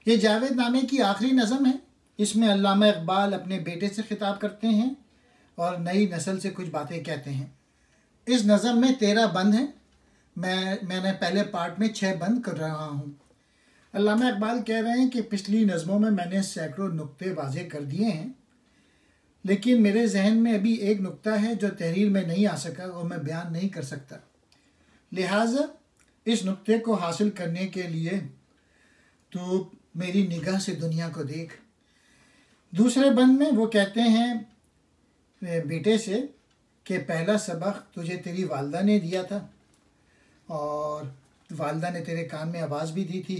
ये जावेद नामे की आखिरी नज़म है। इसमें अल्लामा इकबाल अपने बेटे से खिताब करते हैं और नई नस्ल से कुछ बातें कहते हैं। इस नज़म में 13 बंद हैं। मैंने पहले पार्ट में 6 बंद कर रहा हूँ। अल्लामा इकबाल कह रहे हैं कि पिछली नज़मों में मैंने सैकड़ों नुक्ते वाज़े कर दिए हैं, लेकिन मेरे जहन में अभी एक नुक्ता है जो तहरीर में नहीं आ सका और मैं बयान नहीं कर सकता। लिहाजा इस नुक्ते को हासिल करने के लिए तो मेरी निगाह से दुनिया को देख। दूसरे बंद में वो कहते हैं बेटे से कि पहला सबक तुझे तेरी वालदा ने दिया था और वालदा ने तेरे कान में आवाज़ भी दी थी।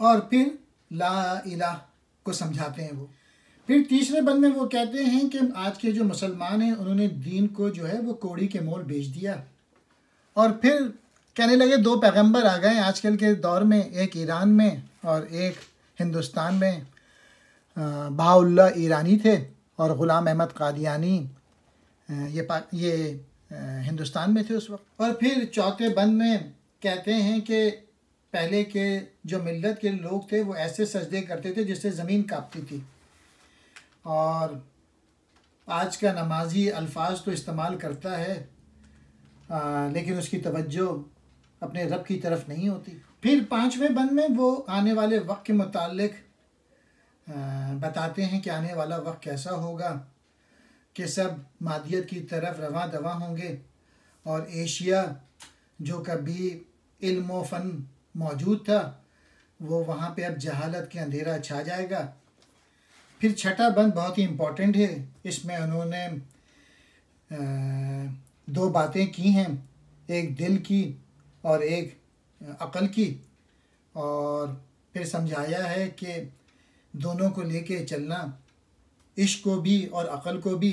और फिर ला इलाह को समझाते हैं वो। फिर तीसरे बंद में वो कहते हैं कि आज के जो मुसलमान हैं उन्होंने दीन को जो है वो कौड़ी के मोल बेच दिया। और फिर कहने लगे 2 पैगंबर आ गए आजकल के दौर में, एक ईरान में और एक हिंदुस्तान में। बहाउल्लाह ईरानी थे और ग़ुलाम अहमद कादियानी ये हिंदुस्तान में थे उस वक्त। और फिर चौथे बंद में कहते हैं कि पहले के जो मिल्लत के लोग थे वो ऐसे सजदे करते थे जिससे ज़मीन कांपती थी, और आज का नमाजी अल्फाज तो इस्तेमाल करता है लेकिन उसकी तवज्जो अपने रब की तरफ नहीं होती। फिर 5वें बंद में वो आने वाले वक्त के मुताल्लिक बताते हैं कि आने वाला वक्त कैसा होगा, कि सब मादियत की तरफ रवां दवा होंगे और एशिया जो कभी इल्म व फ़न मौजूद था वो वहाँ पे अब जहालत के अंधेरा छा जाएगा। फिर छठा बंद बहुत ही इम्पोर्टेंट है। इसमें उन्होंने 2 बातें की हैं, एक दिल की और एक अक़ल की, और फिर समझाया है कि दोनों को लेके चलना, इश्क को भी और अक़ल को भी,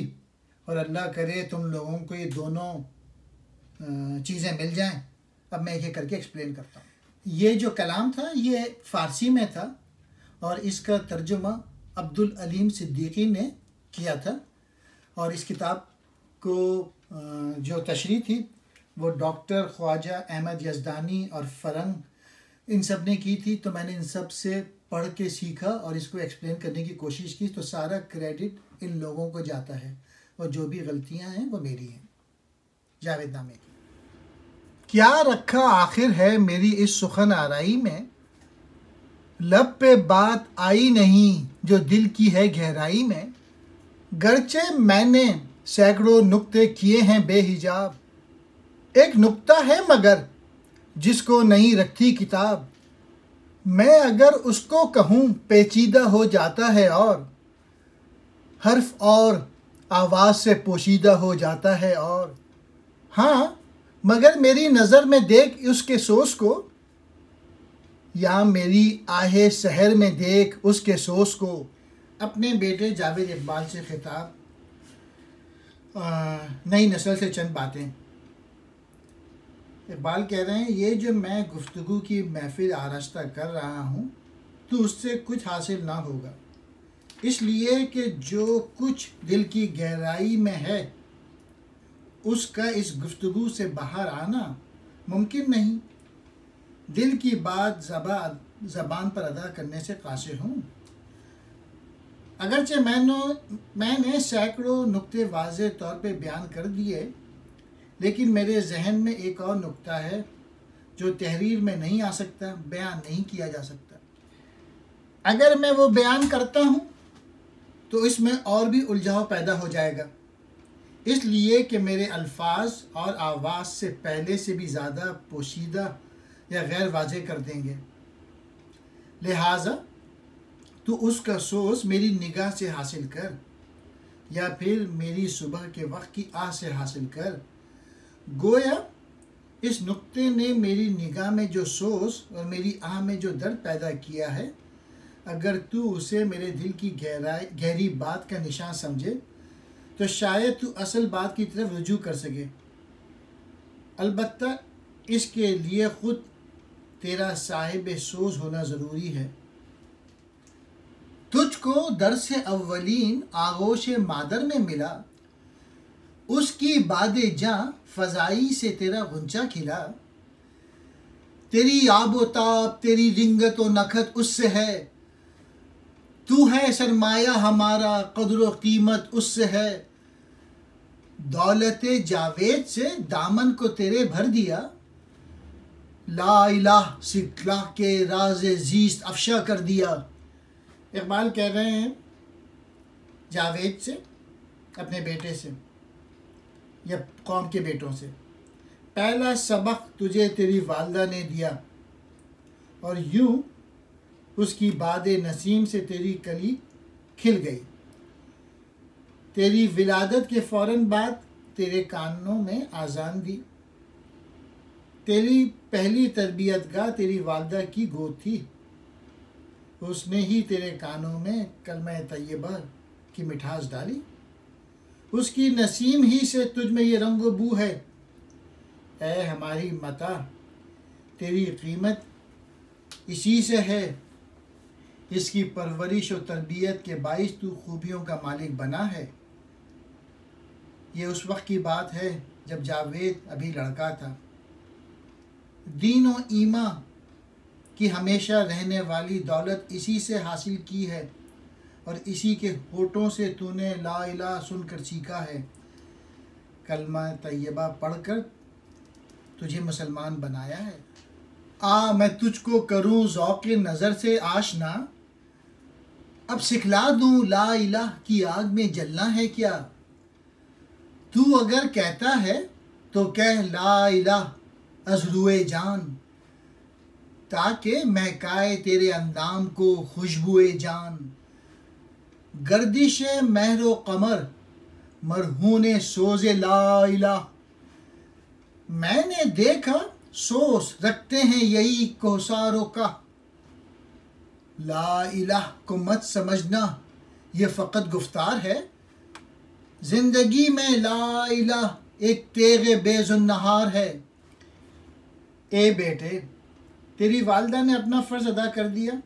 और अल्लाह करे तुम लोगों को ये दोनों चीज़ें मिल जाएं। अब मैं एक करके एक्सप्लेन करता हूँ। ये जो कलाम था ये फ़ारसी में था और इसका तर्जुमा अब्दुल अलीम सिद्दीकी ने किया था, और इस किताब को जो तशरीह थी वो डॉक्टर ख्वाजा अहमद यज़दानी और फ़रंग इन सब ने की थी। तो मैंने इन सब से पढ़ के सीखा और इसको एक्सप्लेन करने की कोशिश की, तो सारा क्रेडिट इन लोगों को जाता है और जो भी गलतियां हैं वो मेरी हैं। जावेद नामे की। क्या रखा आखिर है मेरी इस सुखन आराई में, लब पे बात आई नहीं जो दिल की है गहराई में। गरचे मैंने सैकड़ों नुक्ते किए हैं बेहिजाब, एक नुक्ता है मगर जिसको नहीं रखती किताब। मैं अगर उसको कहूँ पेचीदा हो जाता है और हर्फ और आवाज़ से पोशीदा हो जाता है। और हाँ, मगर मेरी नज़र में देख उसके सोच को, या मेरी आहे शहर में देख उसके सोच को। अपने बेटे जावेद इकबाल से खिताब, नई नस्ल से चंद बातें। इकबाल कह रहे हैं ये जो मैं गुफ्तगू की महफिल आरास्ता कर रहा हूँ तो उससे कुछ हासिल ना होगा, इसलिए कि जो कुछ दिल की गहराई में है उसका इस गुफ्तगू से बाहर आना मुमकिन नहीं। दिल की बात ज़बान पर अदा करने से कासिर हूँ। अगरचे मैंने सैकड़ों नुक्ते वाज़े तौर पे बयान कर दिए, लेकिन मेरे जहन में एक और नुक्ता है जो तहरीर में नहीं आ सकता, बयान नहीं किया जा सकता। अगर मैं वो बयान करता हूँ तो इसमें और भी उलझाव पैदा हो जाएगा, इसलिए कि मेरे अल्फाज और आवाज़ से पहले से भी ज़्यादा पोशीदा या गैर वाज़े कर देंगे। लिहाजा तो उसका सोच मेरी निगाह से हासिल कर, या फिर मेरी सुबह के वक्त की आह से हासिल कर। गोया इस नुक्ते ने मेरी निगाह में जो सोच और मेरी आह में जो दर्द पैदा किया है, अगर तू उसे मेरे दिल की गहरी बात का निशान समझे तो शायद तू असल बात की तरफ रुजू कर सके। अलबत्ता इसके लिए ख़ुद तेरा साहिब सोच होना ज़रूरी है। तुझको दर्स अव्वलीन आगोश मादर में मिला, उसकी बादे जाँ फ़ज़ाई से तेरा गुंचा खिला। तेरी आबोताब तेरी रिंगत व नखत उससे है, तू है सरमाया हमारा कदर व कीमत उससे है। दौलत जावेद से दामन को तेरे भर दिया, ला इलाह सिखला के राज जीस्त अफशा कर दिया। इकबाल कह रहे हैं जावेद से, अपने बेटे से या कौम के बेटों से, पहला सबक तुझे तेरी वालदा ने दिया और यूं उसकी बाद नसीम से तेरी कली खिल गई। तेरी विलादत के फ़ौरन बाद तेरे कानों में आज़ान दी। तेरी पहली तरबियतगाह तेरी वालदा की गोद थी, उसने ही तेरे कानों में कलमा तैयबा की मिठास डाली। उसकी नसीम ही से तुझ में ये रंगो बू है, ऐ हमारी मता तेरी कीमत इसी से है। इसकी परवरिश और तरबियत के बाइस तू खूबियों का मालिक बना है। ये उस वक्त की बात है जब जावेद अभी लड़का था। दीन और ईमा की हमेशा रहने वाली दौलत इसी से हासिल की है और इसी के होठों से तूने ला इलाहा सुनकर सीखा है। कलमा तैयबा पढ़कर तुझे मुसलमान बनाया है। आ मैं तुझको करूं ज़ौक़ नज़र से आशना, अब सिखला दूं ला इलाह की आग में जलना है क्या। तू अगर कहता है तो कह ला इलाह अज़रुए जान, ताकि महकाए तेरे अंदाम को खुशबुए जान। गर्दिश महरो कमर मरहूने सोज़े ला इलाह, मैंने देखा सोस रखते हैं यही कोसारों का। ला इलाह को मत समझना ये फ़कत गुफ्तार है, ज़िंदगी में ला इलाह एक तेग़े बेज़ुन्नहार है। ए बेटे, तेरी वालदा ने अपना फ़र्ज़ अदा कर दिया,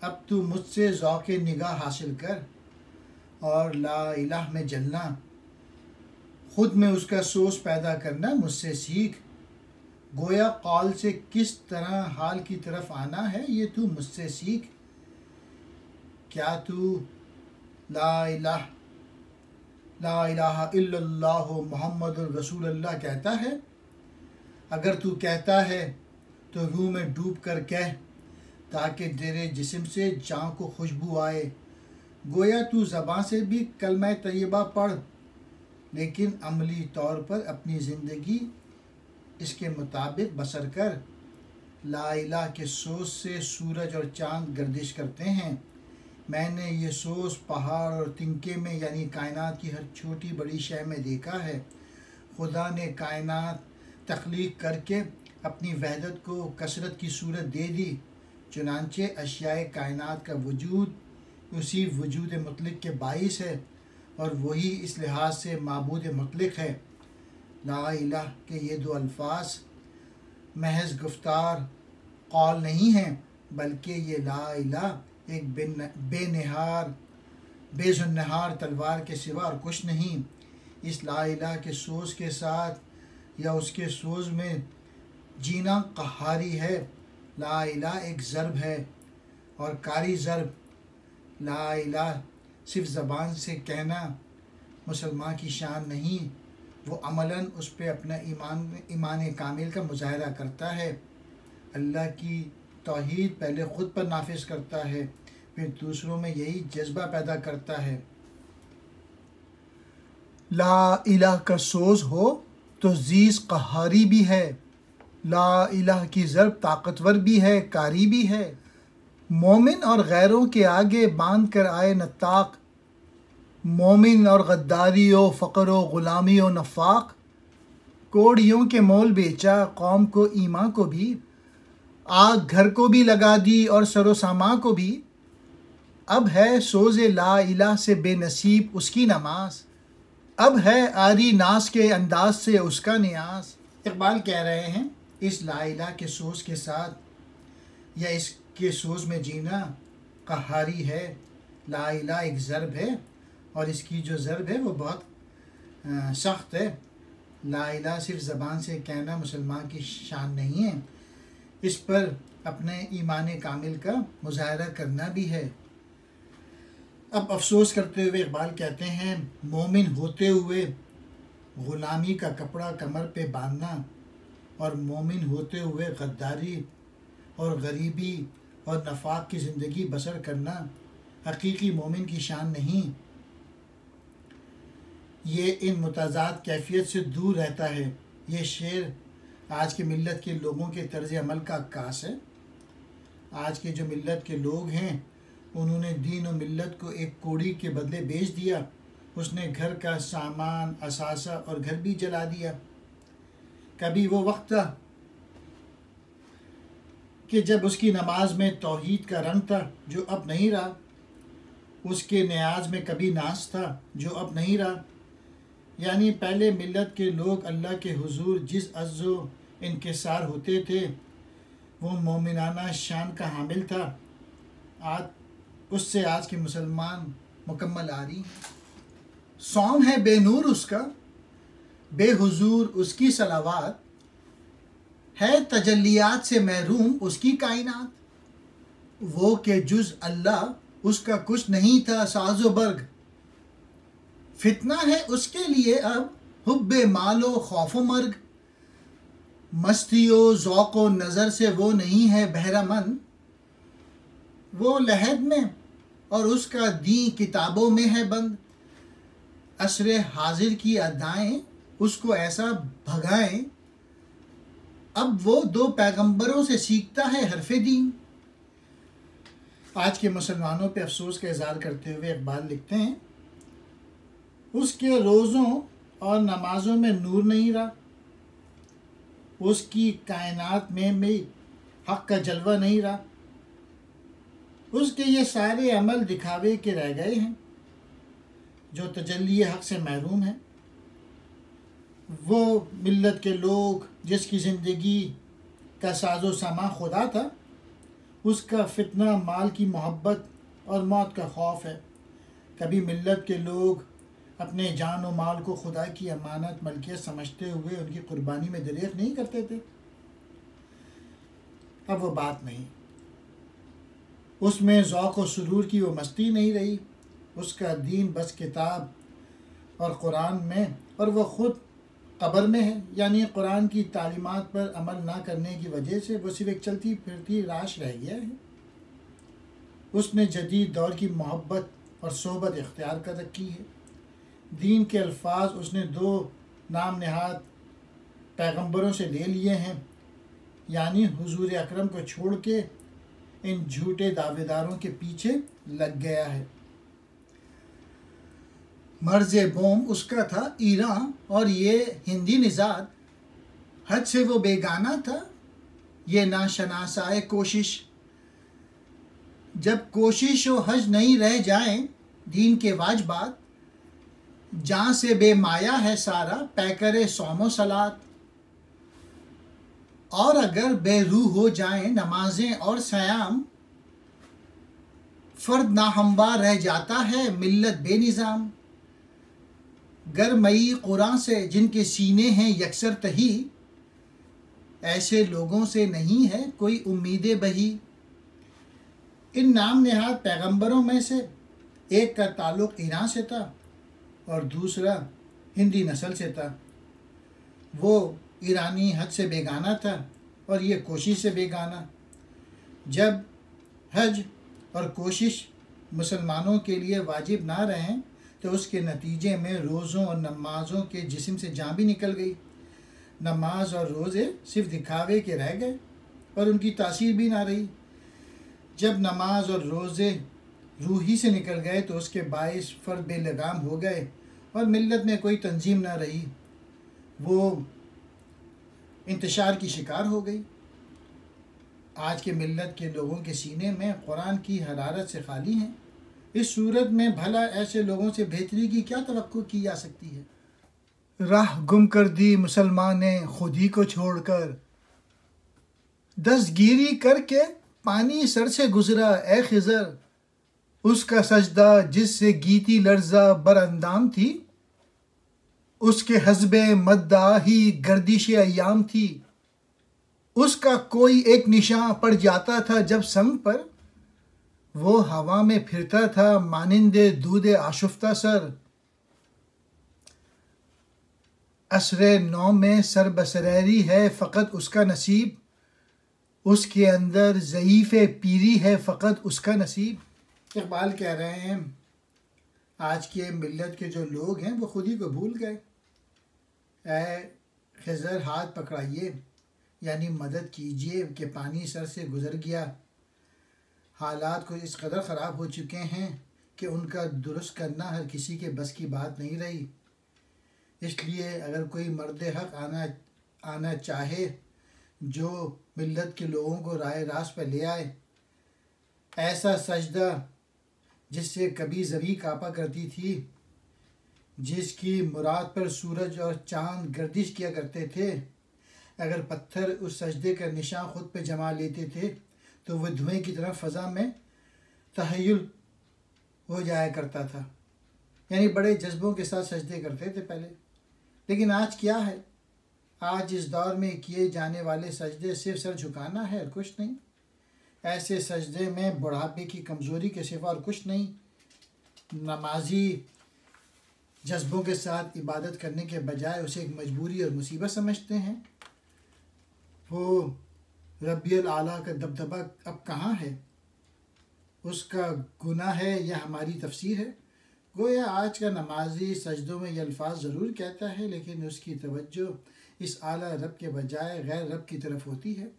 अब तू मुझसे ज़ौक़ निगाह हासिल कर और ला इलाह में जलना, ख़ुद में उसका सोच पैदा करना मुझसे सीख। गोया कौल से किस तरह हाल की तरफ आना है ये तू मुझसे सीख। क्या तू ला इलाहा इल्लल्लाह मुहम्मदुर रसूलुल्लाह कहता है? अगर तू कहता है तो रूह में डूब कर कह, ताकि तेरे जिस्म से जान को खुशबू आए। गोया तू ज़बान से भी कलमा तैयबा पढ़, लेकिन अमली तौर पर अपनी ज़िंदगी इसके मुताबिक बसर कर। ला इलाह के सोच से सूरज और चाँद गर्दिश करते हैं। मैंने ये सोच पहाड़ और तिनके में यानी कायनात की हर छोटी बड़ी शय में देखा है। खुदा ने कायनात तख्लीक करके अपनी वहदत को कसरत की सूरत दे दी, चुनांचे अशियाए कायनात का वजूद उसी वजूद मुतलक के बाइस है और वही इस लिहाज से माबूद मुतलक है। ला इलाह के ये दो अल्फाज महज गुफ्तार कौल नहीं हैं, बल्कि ये ला इलाह एक बेनहार बेजुन्नहार तलवार के सिवा और कुछ नहीं। इस ला इलाह के सोच के साथ या उसके सोच में जीना कहारी है। ला इलाह एक ज़र्ब है और कारी ज़र्ब। ला इलाह सिर्फ ज़बान से कहना मुसलमान की शान नहीं, वो अमलन उस पर अपना ईमान कामिल का मुजाहरा करता है। अल्लाह की तौहीद पहले ख़ुद पर नाफिज करता है, फिर दूसरों में यही जज्बा पैदा करता है। ला इलाह का सोज हो तो जीज़ कहारी भी है। ला इलाह की ज़र्ब ताकतवर भी है, कारी भी है। मोमिन और गैरों के आगे बांध कर आए नत्ताक, मोमिन और गद्दारी ओ फ़क़र व ग़ुलामी ओ नफ़ाक। कोड़ियों के मोल बेचा कौम को ईमा को भी, आग घर को भी लगा दी और सरो सामा को भी। अब है सोज़े ला इलाह से बेनसीब उसकी नमाज, अब है आरी नास के अंदाज से उसका नियाज। इकबाल कह रहे हैं इस ला इलाह के सोच के साथ या इसके सोच में जीना कहारी है। ला इलाह एक ज़र्ब है और इसकी जो ज़र्ब है वो बहुत सख्त है। ला इलाह सिर्फ ज़बान से कहना मुसलमान की शान नहीं है, इस पर अपने ईमान कामिल का मुजाहरा करना भी है। अब अफसोस करते हुए इकबाल कहते हैं, मोमिन होते हुए ग़ुलामी का कपड़ा कमर पे बांधना और मोमिन होते हुए गद्दारी और गरीबी और नफाक की ज़िंदगी बसर करना हकीकी मोमिन की शान नहीं। ये इन मुताज़ाद कैफियत से दूर रहता है। ये शेर आज की मिल्लत के लोगों के तर्ज़ अमल का अक्कास है। आज के जो मिल्लत के लोग हैं उन्होंने दीन और मिल्लत को एक कोड़ी के बदले बेच दिया। उसने घर का सामान, असासा और घर भी जला दिया। कभी वो वक्त था कि जब उसकी नमाज में तौहीद का रंग था जो अब नहीं रहा। उसके न्याज में कभी नाज था जो अब नहीं रहा। यानी पहले मिल्लत के लोग अल्लाह के हुजूर जिस अज़्ज़ो इनकिसार होते थे वो मोमिनाना शान का हामिल था। आज उससे आज के मुसलमान मुकम्मल आरी हैं। सौम है बेनूर उसका, बेहुजूर उसकी सलावात, है तजल्लियात से महरूम उसकी कायनात। वो के जुज़ अल्लाह उसका कुछ नहीं था साज़ो बर्ग, फितना है उसके लिए अब हुब्बे मालो खौफो मर्ग। मस्तियों ज़ौक़ो नज़र से वो नहीं है बहरामंद, वो लहद में और उसका दी किताबों में है बंद। असरे हाजिर की अदाएं उसको ऐसा भगाएं, अब वो दो पैगंबरों से सीखता है हरफ़े दीन। आज के मुसलमानों पे अफसोस का इज़हार करते हुए इकबाल लिखते हैं, उसके रोज़ों और नमाज़ों में नूर नहीं रहा, उसकी कायनात में भी हक़ का जलवा नहीं रहा। उसके ये सारे अमल दिखावे के रह गए हैं जो तजल्ली हक़ से महरूम है। वो मिल्लत के लोग जिसकी ज़िंदगी का साजो सामा खुदा था, उसका फितना माल की मोहब्बत और मौत का खौफ है। कभी मिल्लत के लोग अपने जान और माल को खुदा की अमानत मलकियत समझते हुए उनकी कुर्बानी में दरेख नहीं करते थे। अब वो बात नहीं, उसमें ज़ौक़ और सुरूर की वो मस्ती नहीं रही। उसका दीन बस किताब और कुरान में, और वह ख़ुद कब्र में है। यानी कुरान की तालीमात पर अमल ना करने की वजह से वो सिर्फ एक चलती फिरती राश रह गया है। उसने जदीद दौर की मोहब्बत और सोहबत इख्तियार कर रखी है। दीन के अल्फाज उसने दो नाम नहाद पैगंबरों से ले लिए हैं, यानी हुजूर अकरम को छोड़ के इन झूठे दावेदारों के पीछे लग गया है। मर्ज़ बोम उसका था ईरान और ये हिंदी निज़ाद, हज से वो बेगाना था ये नाशनासाए कोशिश। जब कोशिश व हज नहीं रह जाएं दीन के वाजबात, जहाँ से बेमाया है सारा पैकरे सौमो सलात। और अगर बेरूह हो जाएं नमाजें और सयाम, फ़र्द नाहमवार रह जाता है मिल्लत बेनिज़ाम। गरमई कुरान से जिनके सीने हैं यकसर तही, ऐसे लोगों से नहीं है कोई उम्मीद बही। इन नाम नहाद पैगंबरों में से एक का ताल्लुक़ ईरान से था और दूसरा हिंदी नस्ल से था। वो ईरानी हज से बेगाना था और ये कोशिश से बेगाना। जब हज और कोशिश मुसलमानों के लिए वाजिब ना रहें तो उसके नतीजे में रोज़ों और नमाज़ों के जिस्म से जान भी निकल गई। नमाज और रोज़े सिर्फ दिखावे के रह गए और उनकी तासीर भी ना रही। जब नमाज और रोज़े रूही से निकल गए तो उसके बाइस फ़र्द बेलगाम हो गए और मिल्लत में कोई तंजीम ना रही, वो इंतशार की शिकार हो गई। आज के मिल्लत के लोगों के सीने में कुरान की हरारत से खाली हैं। इस सूरत में भला ऐसे लोगों से बेहतरी की क्या तवक्को की जा सकती है। राह गुम कर दी मुसलमान ने खुद ही को छोड़कर, दस्तगीरी करके पानी सर से गुजरा ए खिज़र। उसका सजदा जिससे गीती लर्जा बरअंदाम थी, उसके हस्बे मद्दा ही गर्दिश अय्याम थी। उसका कोई एक निशान पड़ जाता था जब संग पर, वो हवा में फिरता था मानिंदे दूधे आशुफ्ता सर। असरे नौ में सर बसरैरी है फ़कत उसका नसीब, उसके अंदर ज़ईफ़े पीरी है फ़कत उसका नसीब। इकबाल कह रहे हैं आज के मिल्लत के जो लोग हैं वो खुद ही को भूल गए। ऐ खिज़र हाथ पकड़ाइए, यानी मदद कीजिए कि पानी सर से गुज़र गया। हालात को इस कदर ख़राब हो चुके हैं कि उनका दुरुस्त करना हर किसी के बस की बात नहीं रही। इसलिए अगर कोई मर्द हक़ आना चाहे जो मिल्लत के लोगों को राह रास्त पर ले आए, ऐसा सजदा जिससे कभी ज़मीं काँपा करती थी, जिसकी मुराद पर सूरज और चाँद गर्दिश किया करते थे, अगर पत्थर उस सजदे का निशान ख़ुद पे जमा लेते थे तो वह धुएं की तरह फ़ज़ा में तहय्युल हो जाया करता था। यानी बड़े जज्बों के साथ सजदे करते थे पहले। लेकिन आज क्या है? आज इस दौर में किए जाने वाले सजदे सिर्फ सर झुकाना है और कुछ नहीं। ऐसे सजदे में बुढ़ापे की कमज़ोरी के सिवा और कुछ नहीं। नमाजी जज्बों के साथ इबादत करने के बजाय उसे एक मजबूरी और मुसीबत समझते हैं। वो रब्बियल आला का दबदबा अब कहाँ है? उसका गुनाह है या हमारी तफसीर है? गोया आज का नमाजी सजदों में ये अल्फाज ज़रूर कहता है, लेकिन उसकी तवज्जो इस आला रब के बजाय गैर रब की तरफ होती है।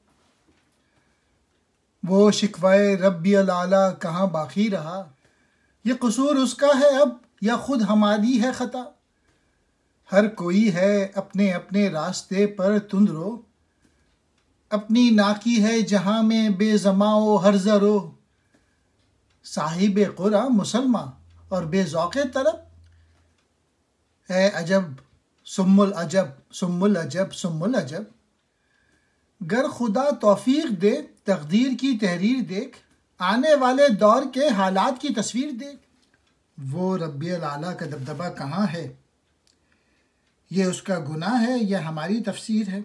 वो शिकवाए रब्बियल आला कहाँ बाकी रहा? ये कसूर उसका है अब या खुद हमारी है ख़ता? हर कोई है अपने अपने रास्ते पर तुंदरो, अपनी नाकी है जहाँ में बेज़माओ हरज़रो। साहिब क़ुरा मुसलमान और बेज़ौक़े तरब, है अजब सुम्मुल अजब सुम्मुल अजब सुम्मुल अजब। गर खुदा तौफीक दे तकदीर की तहरीर देख, आने वाले दौर के हालात की तस्वीर देख। वो रब्बियल आला का दबदबा कहाँ है? ये उसका गुनाह है या हमारी तफसीर है?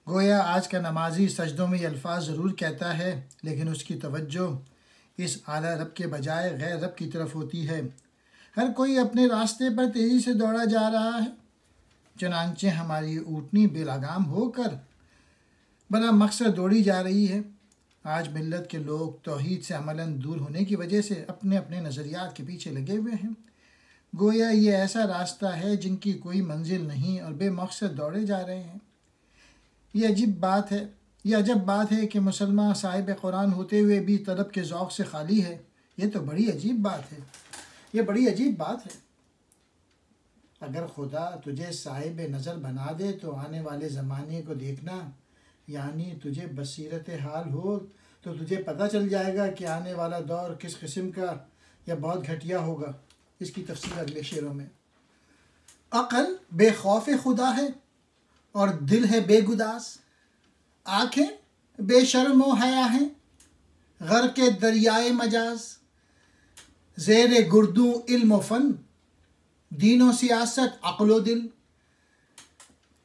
गोया आज का नमाजी सजदों में ये अल्फाज ज़रूर कहता है, लेकिन उसकी तवज्जो इस आला रब के बजाय गैर रब की तरफ होती है। हर कोई अपने रास्ते पर तेज़ी से दौड़ा जा रहा है, चनांचे हमारी ऊँटनी बेलगाम होकर बना मकसद दौड़ी जा रही है। आज मिल्लत के लोग तौहीद से अमलन दूर होने की वजह से अपने अपने नज़रियात के पीछे लगे हुए हैं। गोया ये ऐसा रास्ता है जिनकी कोई मंजिल नहीं और बेमकसद दौड़े जा रहे हैं। ये अजब बात है कि मुसलमान साहिब कुरान होते हुए भी तलब के ज़ौक़ से खाली है। ये तो बड़ी अजीब बात है। ये बड़ी अजीब बात है। अगर खुदा तुझे साहिब नज़र बना दे तो आने वाले ज़माने को देखना, यानी तुझे बसीरत हाल हो तो तुझे पता चल जाएगा कि आने वाला दौर किस किस्म का या बहुत घटिया होगा। इसकी तफसीर अगले शेरों में। अक़ल बेखौफ खुदा है और दिल है बेगुदास, आँखें बेशर्म व हया हैं गर्क़ दरियाए मजाज। ज़ेर गुर्दू इल्म फ़न दीनो सियासत अक़लो दिल,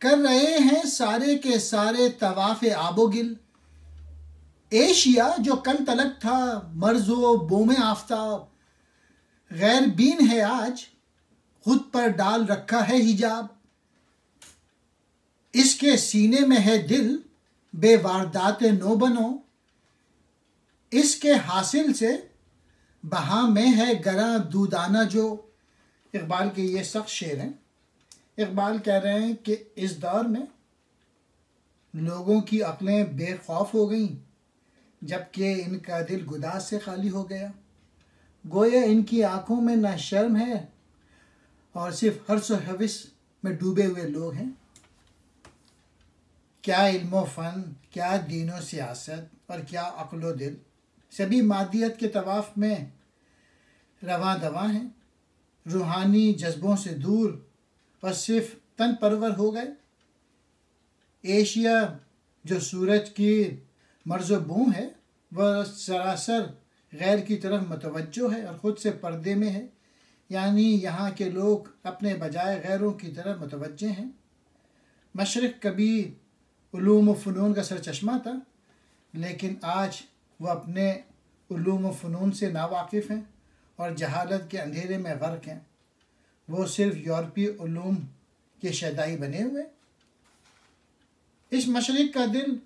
कर रहे हैं सारे के सारे तवाफ़ आबो गिल। एशिया जो कल तलक था मर्ज़ो बोमे आफ्ताब, गैर बीन है आज खुद पर डाल रखा है हिजाब। इसके सीने में है दिल बेवारदात नो बनो, इसके हासिल से बहा में है गरा दूदाना जो। इकबाल के ये सख्त शेर हैं। इकबाल कह रहे हैं कि इस दौर में लोगों की अक्लें बेखौफ हो गईं, जबकि इनका दिल गुदास से खाली हो गया। गोया इनकी आंखों में ना शर्म है और सिर्फ हर्ष व हविस में डूबे हुए लोग हैं। क्या इल्मो फ़न, क्या दीनो सियासत और क्या अक्लो दिल, सभी मादियत के तवाफ़ में रवां दवां हैं। रूहानी जज्बों से दूर और सिर्फ तन परवर हो गए। एशिया जो सूरज की मर्ज़ बूम है वह सरासर गैर की तरफ मतवज्जो है और ख़ुद से पर्दे में है, यानी यहाँ के लोग अपने बजाय गैरों की तरफ मतवज्जे हैं। मशरिक़ कभी उलूम व फ़नून का सरचश्मा था, लेकिन आज वह अपने उलूम व फ़नून से नावाकिफ़ हैं और जहालत के अंधेरे में गर्क हैं। वो सिर्फ यूरोपीय उलूम के शैदाई बने हुए। इस मशरिक़ का दिल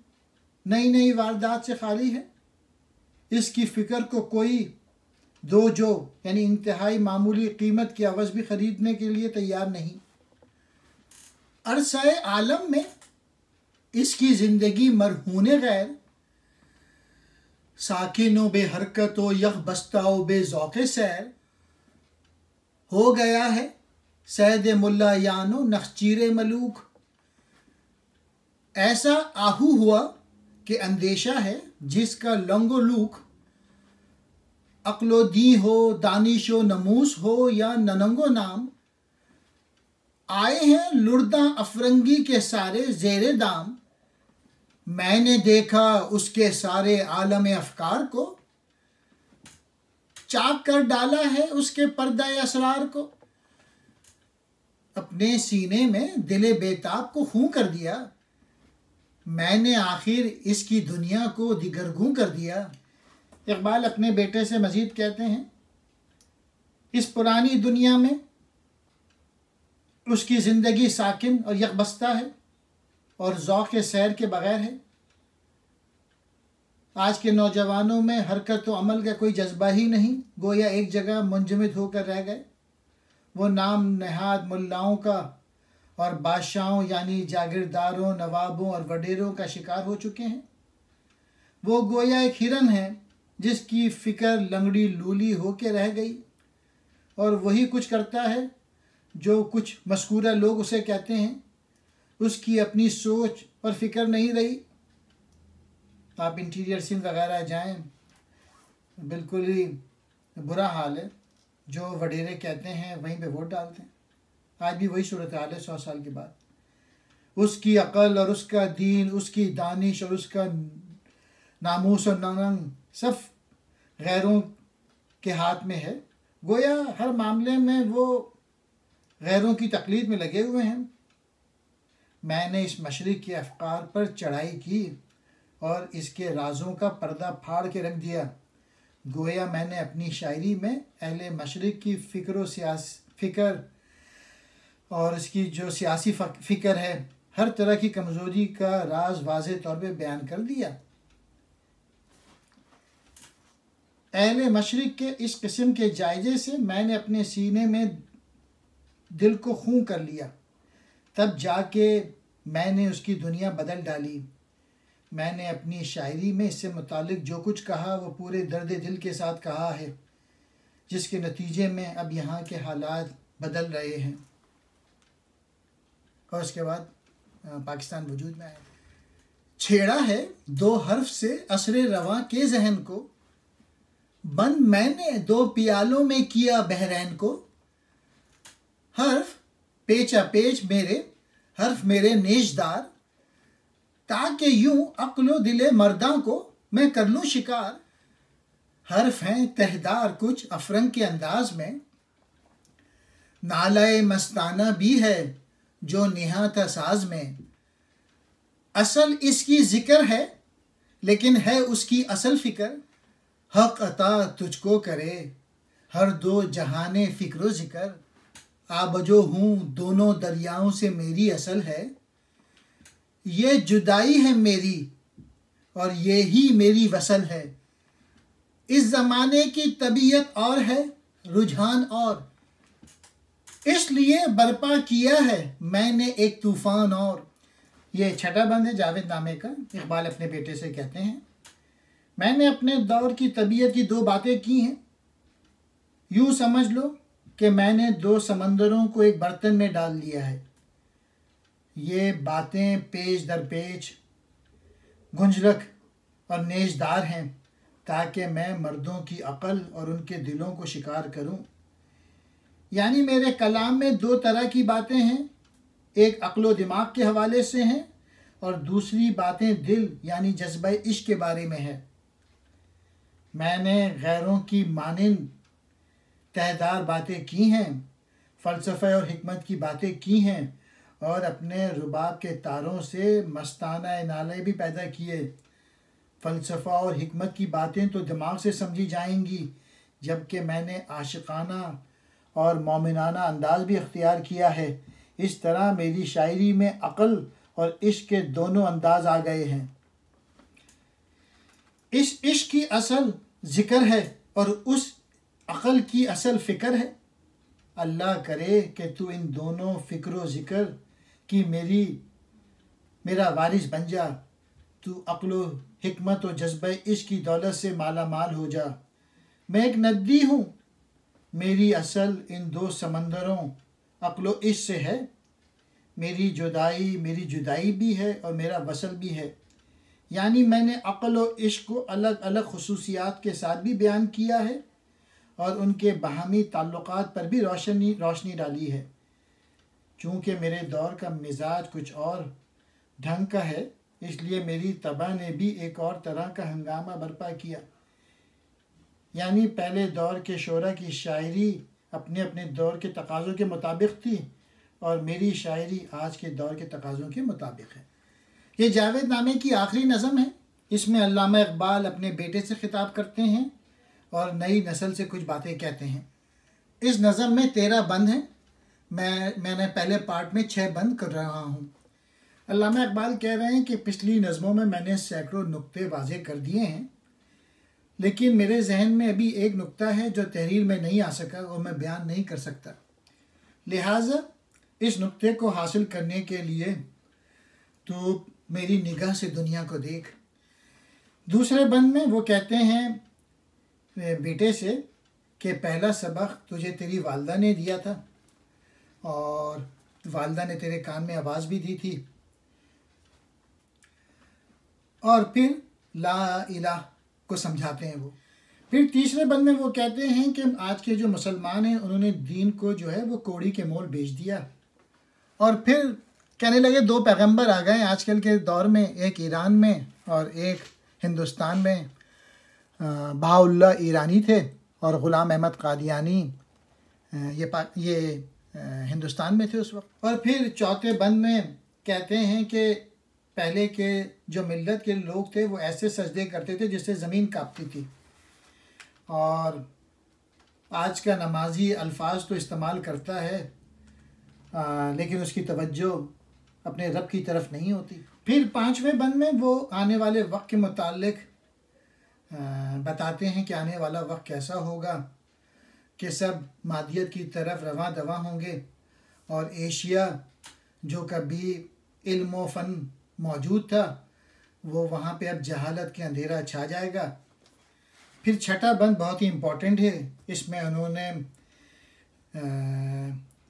नई नई वारदात से खाली है। इसकी फ़िक्र को कोई दो जो यानी इंतहाई मामूली कीमत की अवज़ भी ख़रीदने के लिए तैयार नहीं। अरसाए आलम में इसकी ज़िंदगी मरहूने गैर, साकिनो बे हरकतो यख बस्ताओ बे ज़ौक़े सैर, हो गया है सैद मुल्ला यानो नखचीर मलूक। ऐसा आहू हुआ कि अंदेशा है जिसका लंगो लूक, अक्लो दी हो दानिशो नमूस हो या ननंगो नाम, आए हैं लुर्दा अफरंगी के सारे ज़ेरे दाम। मैंने देखा उसके सारे आलम अफकार को, चाक कर डाला है उसके पर्दा असरार को। अपने सीने में दिले बेताब को खूं कर दिया, मैंने आखिर इसकी दुनिया को दिगरगूं कर दिया। इकबाल अपने बेटे से मज़ीद कहते हैं, इस पुरानी दुनिया में उसकी ज़िंदगी साकिन और यकबस्ता है और ज़ौक़ सैर के बग़ैर है। आज के नौजवानों में हरकत व अमल का कोई जज्बा ही नहीं, गोया एक जगह मुंजमद होकर रह गए। वो नाम नहाद मुल्लाओं का और बादशाहों यानी जागीरदारों, नवाबों और वडेरों का शिकार हो चुके हैं। वो गोया एक हिरन है जिसकी फ़िक्र लंगड़ी लूली होके रह गई और वही कुछ करता है जो कुछ मस्कूरा लोग उसे कहते हैं। उसकी अपनी सोच और फ़िक्र नहीं रही। आप इंटीरियर सिंध वगैरह जाएं, बिल्कुल ही बुरा हाल है। जो वडेरे कहते हैं वहीं पे वोट डालते हैं। आज भी वही सूरत हाल है 100 साल के बाद। उसकी अक़ल और उसका दीन, उसकी दानिश और उसका नामूस और नंग सब गैरों के हाथ में है। गोया हर मामले में वो गैरों की तकलीद में लगे हुए हैं। मैंने इस मशरिक़ के अफ़कार पर चढ़ाई की और इसके राज़ों का पर्दा फाड़ के रख दिया। गोया मैंने अपनी शायरी में अहले मशरिक़ की फ़िक्र और इसकी जो सियासी फ़िक्र है, हर तरह की कमज़ोरी का राज वाज़ेह तौर पे बयान कर दिया। अहले मशरिक़ के इस किस्म के जायज़े से मैंने अपने सीने में दिल को खूं कर लिया। तब जाके मैंने उसकी दुनिया बदल डाली। मैंने अपनी शायरी में इससे मुतालिक जो कुछ कहा वो पूरे दर्द दिल के साथ कहा है, जिसके नतीजे में अब यहाँ के हालात बदल रहे हैं। और उसके बाद पाकिस्तान वजूद में आया। छेड़ा है दो हर्फ से असरे रवां के जहन को, बंद मैंने दो पियालों में किया बहरैन को। हर्फ पेचा पेच मेरे, हर्फ मेरे नेशदार, ताकि यूं अक्लो दिले मर्दां को मैं कर लूँ शिकार। हर्फ हैं तहदार कुछ अफरंग के अंदाज में, नालाए मस्ताना भी है जो निहात साज में। असल इसकी जिक्र है लेकिन है उसकी असल फ़िक्र, हक़ अता तुझको करे हर दो जहाने फ़िक्र ज़िक्र। आबजो हूँ दोनों दरियाओं से मेरी असल है, ये जुदाई है मेरी और ये ही मेरी वसल है। इस ज़माने की तबीयत और है रुझान और, इसलिए बर्पा किया है मैंने एक तूफ़ान और। ये छठा बंद है जावेद नामे का। इकबाल अपने बेटे से कहते हैं, मैंने अपने दौर की तबीयत की दो बातें की हैं। यूँ समझ लो कि मैंने दो समंदरों को एक बर्तन में डाल दिया है। ये बातें पेच दर पेच, गुंजरख और नेशदार हैं, ताकि मैं मर्दों की अक़ल और उनके दिलों को शिकार करूं। यानी मेरे कलाम में दो तरह की बातें हैं, एक अक़्ल दिमाग के हवाले से हैं और दूसरी बातें दिल यानी जज्बा इश्क के बारे में है। मैंने गैरों की मानिंद तहदार बातें की हैं, फ़लसफ़े और हिकमत की बातें की हैं और अपने रुबाब के तारों से मस्ताना नाले भी पैदा किए। फ़लसफ़ा और हिकमत की बातें तो दिमाग से समझी जाएंगी, जबकि मैंने आशिकाना और मोमिनाना अंदाज भी अख्तियार किया है। इस तरह मेरी शायरी में अक़ल और इश्क के दोनों अंदाज आ गए हैं। इस इश्क की असल ज़िक्र है और उस अक़ल की असल फ़िक्र है। अल्लाह करे कि तू इन दोनों फ़िक्र व ज़िक्र की मेरा वारिस बन जा। तू अक़ल व हिकमत व जज्बे इश्क की दौलत से माला माल हो जा। मैं एक नदी हूँ, मेरी असल इन दो समंदरों अक़ल व इश्क से है। मेरी जुदाई भी है और मेरा वसल भी है। यानी मैंने अक़ल व इश्क को अलग अलग खुसूसियात के साथ भी बयान किया है और उनके बाहमी ताल्लुकात पर भी रोशनी डाली है। चूँकि मेरे दौर का मिजाज कुछ और ढंग का है, इसलिए मेरी तबा ने भी एक और तरह का हंगामा बर्पा किया। यानी पहले दौर के शोरा की शायरी अपने अपने दौर के तकाज़ों के मुताबिक थी और मेरी शायरी आज के दौर के तकाज़ों के मुताबिक है। ये जावेद नामे की आखिरी नज़म है। इसमें अल्लामा इकबाल अपने बेटे से खिताब करते हैं और नई नस्ल से कुछ बातें कहते हैं। इस नज़म में 13 बंद हैं। मैंने पहले पार्ट में 6 बंद कर रहा हूँ। अल्लामा इकबाल कह रहे हैं कि पिछली नज़मों में मैंने सैकड़ों नुक्ते वाज़े कर दिए हैं, लेकिन मेरे जहन में अभी एक नुक्ता है जो तहरीर में नहीं आ सका और मैं बयान नहीं कर सकता। लिहाजा इस नुक्ते को हासिल करने के लिए तो मेरी निगाह से दुनिया को देख। दूसरे बंद में वो कहते हैं बेटे से कि पहला सबक तुझे तेरी वालदा ने दिया था और वालदा ने तेरे कान में आवाज़ भी दी थी। और फिर ला इलाह को समझाते हैं वो। फिर तीसरे बंद में वो कहते हैं कि आज के जो मुसलमान हैं उन्होंने दीन को जो है वो कौड़ी के मोल बेच दिया। और फिर कहने लगे 2 पैगंबर आ गए आजकल के दौर में, एक ईरान में और एक हिंदुस्तान में। बहाउल्लाह ईरानी थे और ग़ुलाम अहमद कादियानी ये हिंदुस्तान में थे उस वक्त। और फिर चौथे बंद में कहते हैं कि पहले के जो मिल्लत के लोग थे वो ऐसे सजदे करते थे जिससे ज़मीन कांपती थी, और आज का नमाजी अल्फाज तो इस्तेमाल करता है लेकिन उसकी तवज्जो अपने रब की तरफ नहीं होती। फिर 5वें बंद में वो आने वाले वक्त के मुताल्लिक बताते हैं कि आने वाला वक्त कैसा होगा कि सब मादियत की तरफ रवां दवा होंगे और एशिया जो कभी इल्म व फ़न मौजूद था वो वहाँ पे अब जहालत के अंधेरा छा जाएगा। फिर छठा बंद बहुत ही इम्पोर्टेंट है। इसमें उन्होंने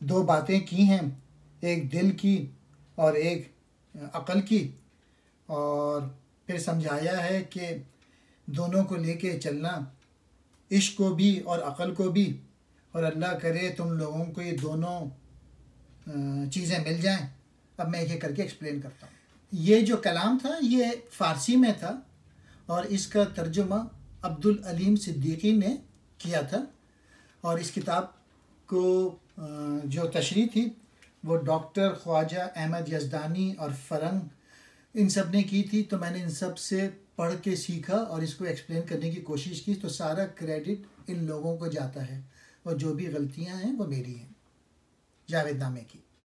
2 बातें की हैं, एक दिल की और एक अक़ल की, और फिर समझाया है कि दोनों को लेके चलना, इश्क को भी और अक़ल को भी, और अल्लाह करे तुम लोगों को ये दोनों चीज़ें मिल जाएं। अब मैं एक करके एक्सप्लेन करता हूँ। ये जो कलाम था ये फ़ारसी में था और इसका तर्जुमा अब्दुल अलीम सिद्दीकी ने किया था, और इस किताब को जो तशरीह थी वो डॉक्टर ख्वाजा अहमद यज़दानी और फ़रंग इन सब ने की थी। तो मैंने इन सब से पढ़ के सीखा और इसको एक्सप्लेन करने की कोशिश की, तो सारा क्रेडिट इन लोगों को जाता है और जो भी गलतियां हैं वो मेरी हैं। जावेद नामे की।